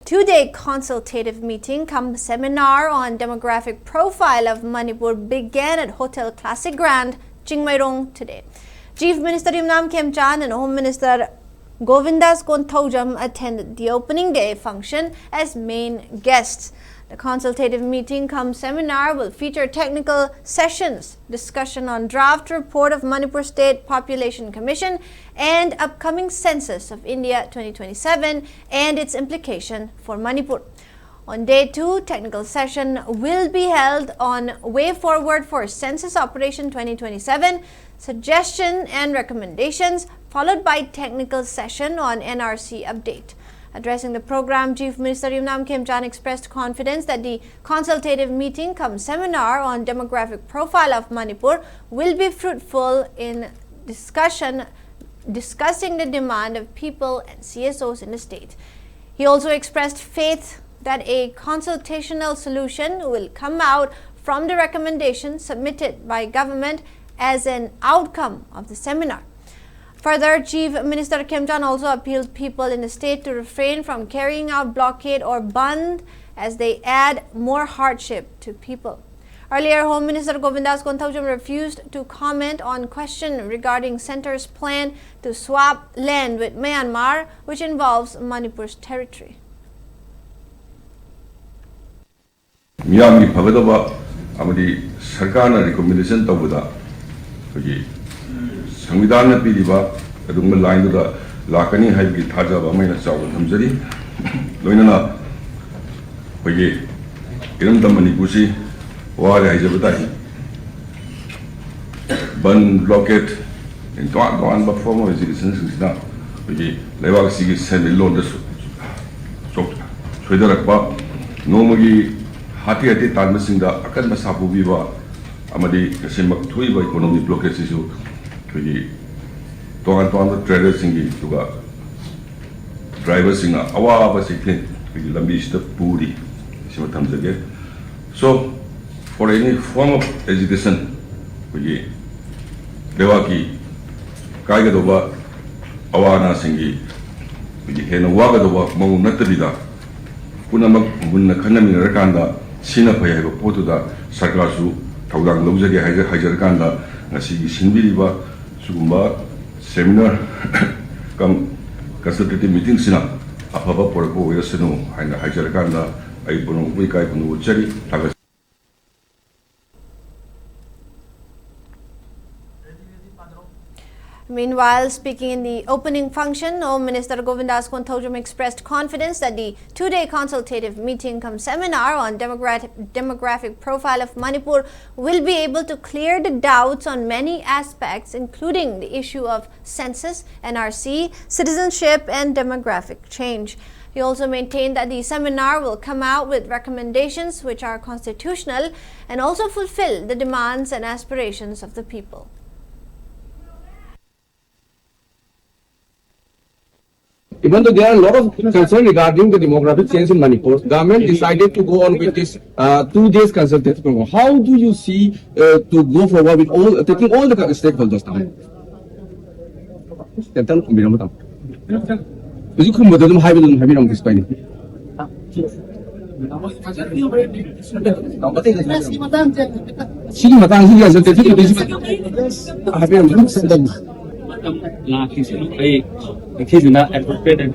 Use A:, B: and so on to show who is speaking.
A: two-day consultative meeting cum seminar on demographic profile of Manipur began at Hotel Classic Grand, Chingmairong today. Chief Minister Yumnam Khemchan and Home Minister Govindas attended the opening day function as main guests. The consultative meeting cum seminar will feature technical sessions, discussion on draft report of Manipur State Population Commission and upcoming census of India 2027 and its implication for Manipur. On day 2, technical session will be held on way forward for census operation 2027, suggestion and recommendations, followed by technical session on NRC update. Addressing the program, Chief Minister Yumnam Khemchan expressed confidence that the consultative meeting cum seminar on demographic profile of Manipur will be fruitful in discussing the demand of people and CSOs in the state. He also expressed faith that a consultational solution will come out from the recommendations submitted by government as an outcome of the seminar. Further, Chief Minister Khemchan also appealed people in the state to refrain from carrying out blockade or band as they add more hardship to people. Earlier, Home Minister Govindas refused to comment on question regarding centre's plan to swap land with Myanmar, which involves Manipur's territory.
B: Myanmar Pagadaba Amadi Sarkana recommendation Tabuda Samvidana Pidiba, the Dungal line to the Lakani Habi Taja Bamina South Hamzari, Loinana Page, Iram Tamanipusi, Wada Hizabati, Bun blockade, and one but former citizens now, Page, Levasi send a loan the Swedarakba, Nomagi, Hati Tanmissing the Akadma Sapu Viva, Amadi, Kasimak Tuiba economic blockage issue. The traders in the drivers in our basically the Lambis the Puri, sometimes again. So, for any form of education, we Devaki Kaigadova, Awana Singi, we had a Wagadova, Mount Natabida, Punamak, Bunakanami Rakanda, Sinapaya, Potuda, Sakasu, Taugang Lozagi, Hajarkanda, Nasi Sinbiliva. Sumba seminar come consultative meeting sina apaba porko yaseno and hajarkanda ay puno wikai puno chari.
A: Meanwhile, speaking in the opening function, Home Minister Govindas expressed confidence that the two-day consultative meeting cum seminar on demographic profile of Manipur will be able to clear the doubts on many aspects, including the issue of census, NRC, citizenship, and demographic change. He also maintained that the seminar will come out with recommendations which are constitutional and also fulfill the demands and aspirations of the people.
C: Even though there are a lot of concerns regarding the demographic change in Manipur, government decided to go on with this 2 days consultative program. How do you see to go forward with all taking all the stakeholders down?
D: Appropriate and